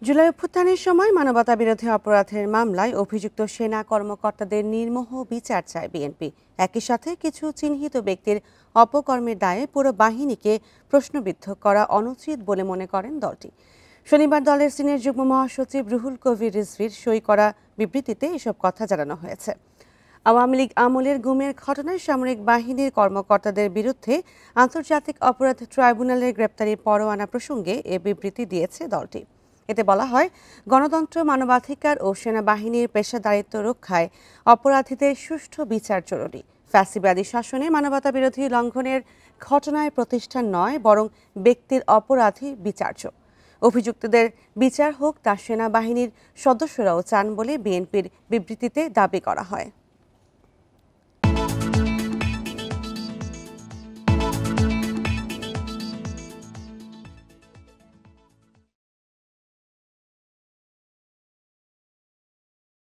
জুলাই অভ্যুত্থানের সময় মানবতাবিরোধী অপরাধের মামলায় অভিযুক্ত সেনা কর্মকর্তাদের নির্মোহ বিচার চায় বিএনপি। একই সাথে কিছু চিহ্নিত ব্যক্তির অপকর্মের দায়ে পুরো বাহিনীকে প্রশ্নবিদ্ধ করা অনুচিত বলে মনে করেন দলটি। শনিবার দলের সিনিয়র যুগ্ম মহাসচিব রুহুল কবির রিজভীর সই করা বিবৃতিতে এসব কথা জানানো হয়েছে। আওয়ামী লীগ আমলের গুমের ঘটনায় সামরিক বাহিনীর কর্মকর্তাদের বিরুদ্ধে আন্তর্জাতিক অপরাধ ট্রাইব্যুনালের গ্রেপ্তারি পরোয়ানা প্রসঙ্গে এ বিবৃতি দিয়েছে দলটি। এতে বলা হয়, গণতন্ত্র, মানবাধিকার ও সেনাবাহিনীর পেশাদারিত্ব রক্ষায় অপরাধীদের সুষ্ঠু বিচার জরুরি। ফ্যাসিবাদী শাসনে মানবতাবিরোধী লঙ্ঘনের ঘটনায় প্রতিষ্ঠান নয়, বরং ব্যক্তির অপরাধী বিচার্য। অভিযুক্তদের বিচার হোক তা সেনাবাহিনীর সদস্যরাও চান বলে বিএনপির বিবৃতিতে দাবি করা হয়।